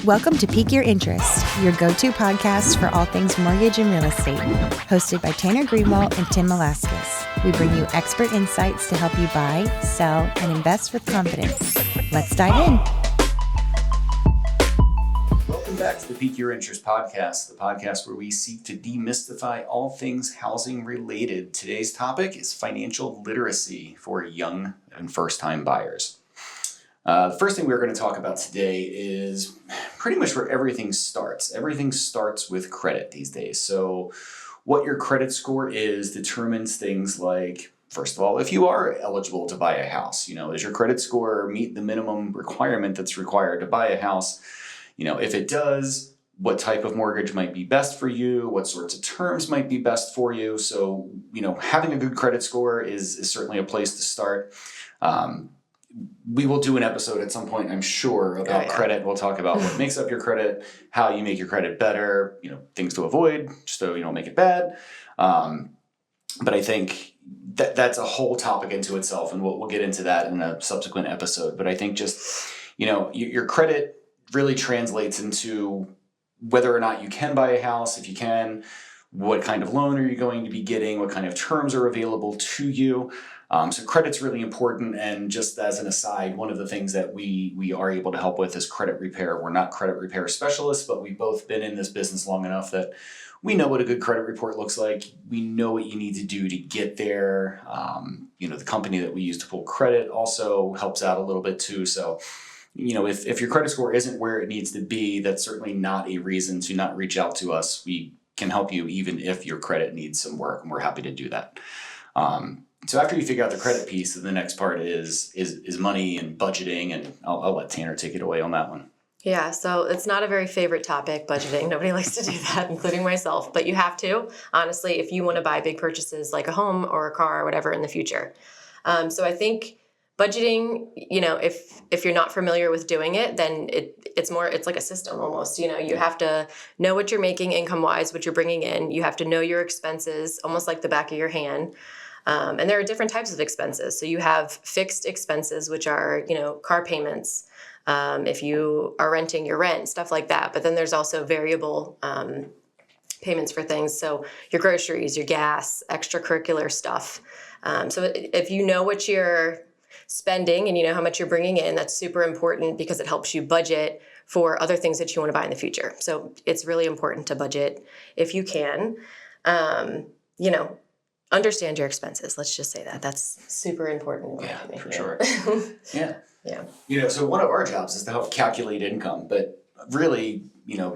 Welcome to Pique Your Interest, your go-to podcast for all things mortgage and real estate. Hosted by Tanner Greenwald and Tim Velasquez. We bring you expert insights to help you buy, sell, and invest with confidence. Let's dive in. Welcome back to the Pique Your Interest podcast, the podcast where we seek to demystify all things housing related. Today's topic is financial literacy for young and first-time buyers. The first thing we're going to talk about today is pretty much where everything starts. Everything starts with credit these days. So what your credit score is determines things like, first of all, if you are eligible to buy a house. Does your credit score meet the minimum requirement that's required to buy a house? If it does, what type of mortgage might be best for you? What sorts of terms might be best for you? So, having a good credit score is certainly a place to start. We will do an episode at some point, I'm sure, about credit. We'll talk about what makes up your credit, how you make your credit better, things to avoid so you don't make it bad. But I think that's a whole topic into itself, and we'll get into that in a subsequent episode. But I think just, your credit really translates into whether or not you can buy a house. If you can, what kind of loan are you going to be getting? What kind of terms are available to you? So credit's really important. And just as an aside, one of the things that we are able to help with is credit repair. We're not credit repair specialists, but we've both been in this business long enough that we know what a good credit report looks like. We know what you need to do to get there. The company that we use to pull credit also helps out a little bit too. So, if your credit score isn't where it needs to be, that's certainly not a reason to not reach out to us. We can help you even if your credit needs some work, and we're happy to do that. So after you figure out the credit piece, the next part is money and budgeting, and I'll let Tanner take it away on that one. Yeah, so it's not a very favorite topic, budgeting. Nobody likes to do that, including myself, but you have to, honestly, if you want to buy big purchases like a home or a car or whatever in the future. So I think budgeting, if you're not familiar with doing it, then it's like a system almost. You have to know what you're making income-wise, what you're bringing in. You have to know your expenses, almost like the back of your hand. And there are different types of expenses. So you have fixed expenses, which are, car payments. If you are renting your rent, stuff like that. But then there's also variable payments for things. So your groceries, your gas, extracurricular stuff. So if you know what you're spending and you know how much you're bringing in, that's super important because it helps you budget for other things that you want to buy in the future. So it's really important to budget if you can. Understand your expenses. Let's just say that. That's super important. Yeah, for sure. Yeah. So one of our jobs is to help calculate income, but really,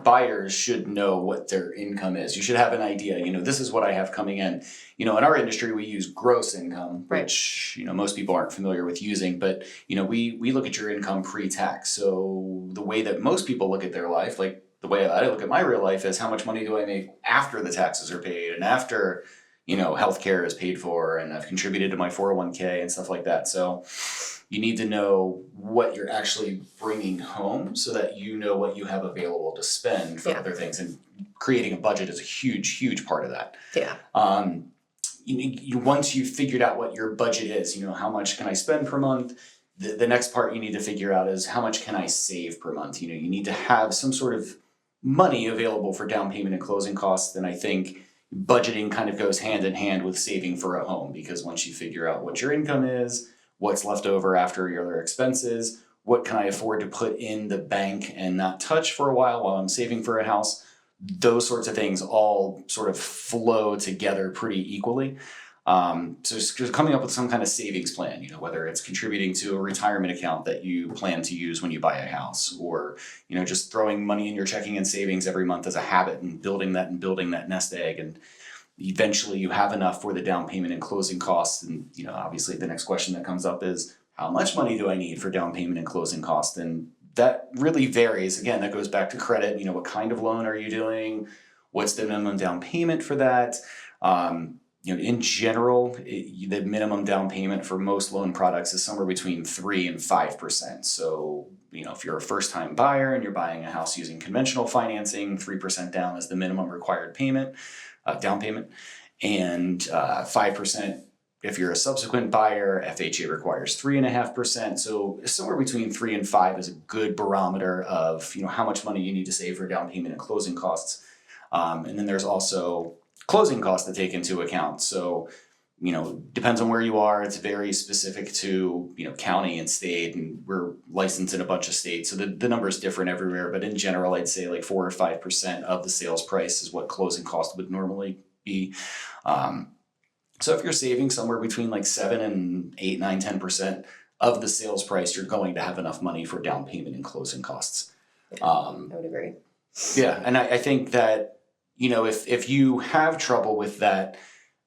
buyers should know what their income is. You should have an idea, this is what I have coming in. In our industry, we use gross income, which, most people aren't familiar with using, but, we look at your income pre-tax. So the way that most people look at their life, like the way I look at my real life is how much money do I make after the taxes are paid and after healthcare is paid for, and I've contributed to my 401k and stuff like that. So you need to know what you're actually bringing home so that you know what you have available to spend for other things. And creating a budget is a huge, huge part of that. Yeah. Once you've figured out what your budget is, how much can I spend per month? The next part you need to figure out is how much can I save per month? You need to have some sort of money available for down payment and closing costs. And I think budgeting kind of goes hand in hand with saving for a home, because once you figure out what your income is, what's left over after your other expenses, what can I afford to put in the bank and not touch for a while I'm saving for a house, those sorts of things all sort of flow together pretty equally. So just coming up with some kind of savings plan, whether it's contributing to a retirement account that you plan to use when you buy a house, or, just throwing money in your checking and savings every month as a habit and building that nest egg. And eventually you have enough for the down payment and closing costs. And, obviously the next question that comes up is, how much money do I need for down payment and closing costs? And that really varies. Again, that goes back to credit. What kind of loan are you doing? What's the minimum down payment for that? In general, the minimum down payment for most loan products is somewhere between 3 and 5%. So, if you're a first-time buyer and you're buying a house using conventional financing, 3% down is the minimum required payment, down payment, and 5% If you're a subsequent buyer, FHA requires 3.5%. So somewhere between 3 and 5 is a good barometer of how much money you need to save for down payment and closing costs. And then there's also closing costs to take into account. So depends on where you are. It's very specific to county and state, and we're licensed in a bunch of states, so the number is different everywhere. But in general, I'd say like 4 or 5% of the sales price is what closing cost would normally be. So if you're saving somewhere between like 7 and 8, 9, 10% of the sales price, you're going to have enough money for down payment and closing costs. I would agree. Yeah, and I think that if you have trouble with that,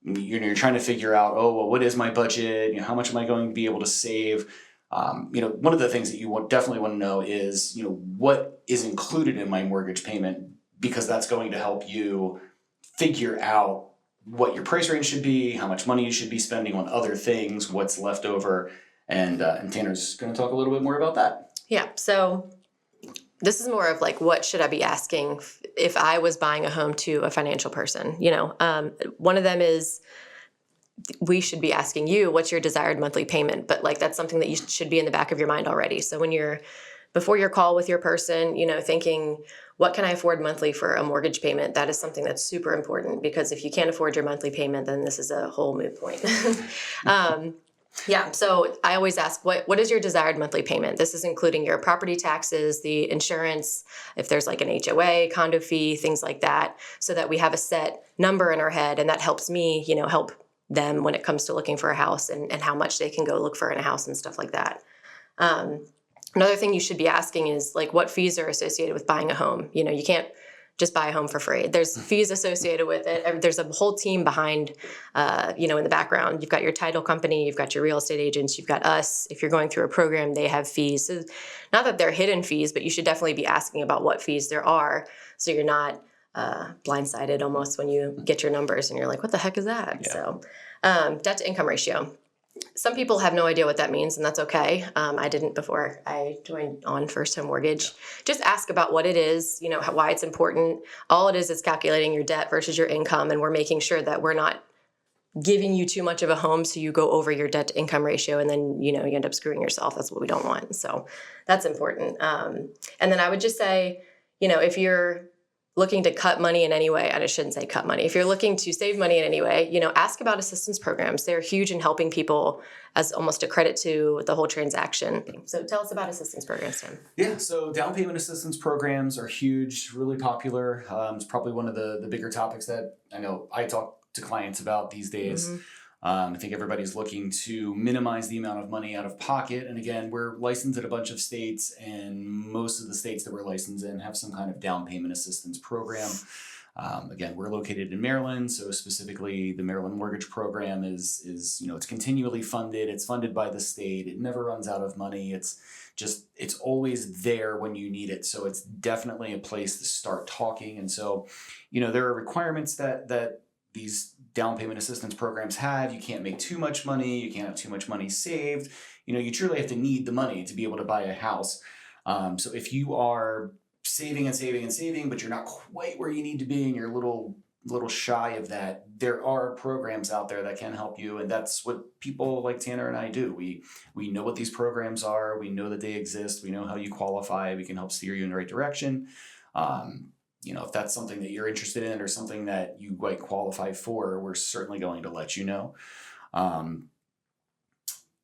you're trying to figure out, what is my budget? How much am I going to be able to save? One of the things that you definitely want to know is, what is included in my mortgage payment, because that's going to help you figure out what your price range should be, how much money you should be spending on other things, what's left over. And Tanner's going to talk a little bit more about that. Yeah. So this is more of like, what should I be asking if I was buying a home to a financial person? One of them is, we should be asking you, what's your desired monthly payment? But like, that's something that you should be in the back of your mind already. So before your call with your person, thinking, what can I afford monthly for a mortgage payment? That is something that's super important, because if you can't afford your monthly payment, then this is a whole moot point. Yeah. So I always ask, what is your desired monthly payment? This is including your property taxes, the insurance, if there's like an HOA, condo fee, things like that, so that we have a set number in our head. And that helps me, help them when it comes to looking for a house and how much they can go look for in a house and stuff like that. Another thing you should be asking is like, what fees are associated with buying a home? You can't just buy a home for free. There's fees associated with it. There's a whole team behind, in the background. You've got your title company, you've got your real estate agents, you've got us. If you're going through a program, they have fees. So not that they're hidden fees, but you should definitely be asking about what fees there are, so you're not blindsided almost when you get your numbers and you're like, what the heck is that? Yeah. So debt to income ratio. Some people have no idea what that means, and that's okay. I didn't before I joined on First Home Mortgage. Just ask about what it is, why it's important. All it is calculating your debt versus your income, and we're making sure that we're not giving you too much of a home so you go over your debt to income ratio, and then you end up screwing yourself. That's what we don't want. So that's important. And then I would just say, if you're looking to cut money in any way, and I shouldn't say cut money. If you're looking to save money in any way, ask about assistance programs. They're huge in helping people as almost a credit to the whole transaction. So tell us about assistance programs, Tim. Yeah, so down payment assistance programs are huge, really popular. It's probably one of the bigger topics that I know I talk to clients about these days. Mm-hmm. I think everybody's looking to minimize the amount of money out of pocket. And again, we're licensed in a bunch of states, and most of the states that we're licensed in have some kind of down payment assistance program. Again, we're located in Maryland, so specifically the Maryland Mortgage Program is it's continually funded. It's funded by the state. It never runs out of money. It's always there when you need it. So it's definitely a place to start talking. And so, there are requirements that these down payment assistance programs have. You can't make too much money. You can't have too much money saved. You truly have to need the money to be able to buy a house. So if you are saving and saving and saving, but you're not quite where you need to be and you're a little shy of that, there are programs out there that can help you. And that's what people like Tanner and I do. We know what these programs are. We know that they exist. We know how you qualify. We can help steer you in the right direction. If that's something that you're interested in or something that you might qualify for, we're certainly going to let you know.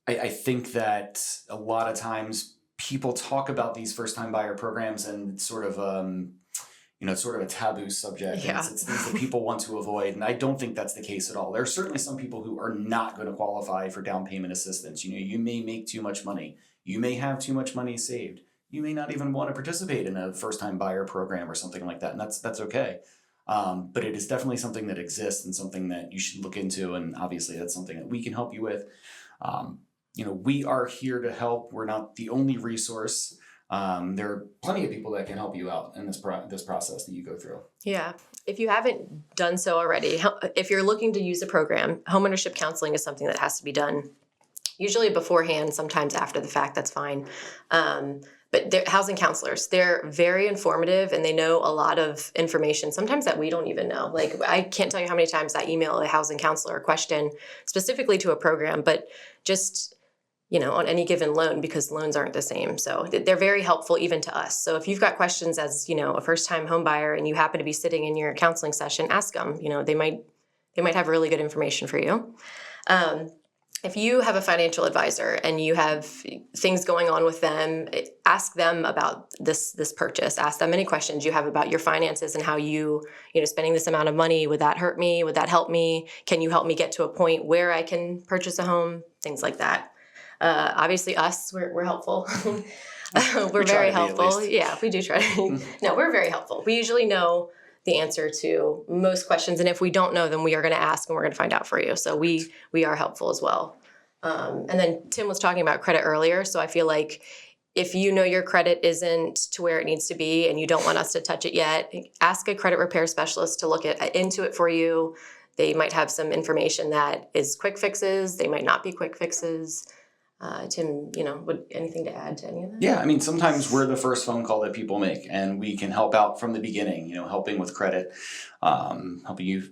I think that a lot of times people talk about these first-time buyer programs, and it's sort of it's sort of a taboo subject. Yeah. It's things that people want to avoid, and I don't think that's the case at all. There are certainly some people who are not going to qualify for down payment assistance. You may make too much money. You may have too much money saved. You may not even want to participate in a first-time buyer program or something like that, and that's okay. But it is definitely something that exists and something that you should look into, and obviously that's something that we can help you with. We are here to help. We're not the only resource. There are plenty of people that can help you out in this process that you go through. Yeah. If you haven't done so already, if you're looking to use a program, homeownership counseling is something that has to be done usually beforehand, sometimes after the fact, that's fine. but they're housing counselors. They're very informative and they know a lot of information, sometimes that we don't even know. Like, I can't tell you how many times I email a housing counselor a question specifically to a program, but just, on any given loan, because loans aren't the same. So they're very helpful even to us. So if you've got questions as, a first-time home buyer and you happen to be sitting in your counseling session, ask them. They might have really good information for you. If you have a financial advisor and you have things going on with them, ask them about this purchase. Ask them any questions you have about your finances and how spending this amount of money, would that hurt me? Would that help me? Can you help me get to a point where I can purchase a home? Things like that. Obviously we're helpful. We're very helpful. Yeah, we do try to. No, we're very helpful. We usually know the answer to most questions. And if we don't know them, we are going to ask and we're going to find out for you. So we are helpful as well. And then Tim was talking about credit earlier. So I feel like if you know your credit isn't to where it needs to be and you don't want us to touch it yet, ask a credit repair specialist to look into it for you. They might have some information that is quick fixes. They might not be quick fixes. Tim, would anything to add to any of that? Yeah, sometimes we're the first phone call that people make, and we can help out from the beginning, helping with credit, helping you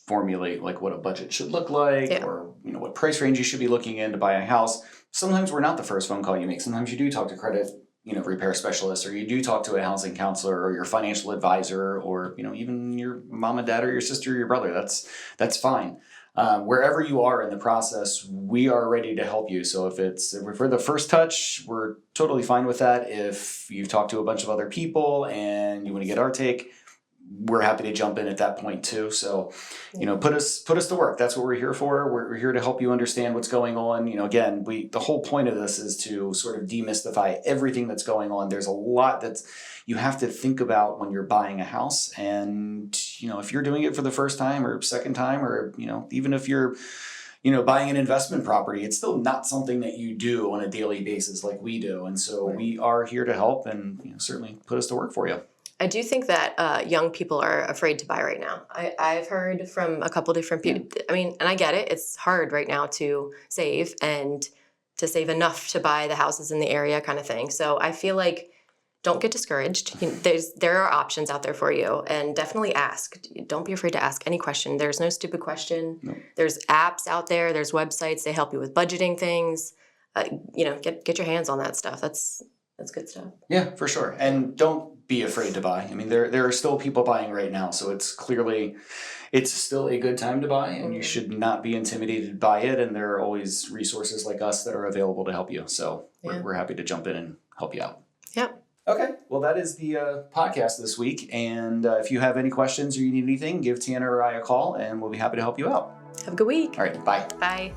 formulate like what a budget should look like, or, what price range you should be looking in to buy a house. Sometimes we're not the first phone call you make. Sometimes you do talk to credit, repair specialists, or you do talk to a housing counselor or your financial advisor, or, even your mom and dad or your sister or your brother. That's fine. Wherever you are in the process, we are ready to help you. So if we're the first touch, we're totally fine with that. If you've talked to a bunch of other people and you want to get our take, we're happy to jump in at that point too. So, put us to work. That's what we're here for. We're here to help you understand what's going on. Again, the whole point of this is to sort of demystify everything that's going on. There's a lot that's you have to think about when you're buying a house. And, if you're doing it for the first time or second time, or, even if you're, buying an investment property, it's still not something that you do on a daily basis like we do. And so we are here to help and certainly put us to work for you. I do think that young people are afraid to buy right now. I've heard from a couple different people. And I get it. It's hard right now to save and to save enough to buy the houses in the area kind of thing. So I feel like don't get discouraged. There are options out there for you, and definitely ask. Don't be afraid to ask any question. There's no stupid question. No. There's apps out there. There's websites. They help you with budgeting things. Get your hands on that stuff. That's good stuff. Yeah, for sure. And don't be afraid to buy. There are still people buying right now, so it's still a good time to buy, and you should not be intimidated by it. And there are always resources like us that are available to help you. So we're happy to jump in and help you out. Yep. Okay, well, that is the podcast this week. And if you have any questions or you need anything, give Tanner or I a call, and we'll be happy to help you out. Have a good week. All right, bye. Bye.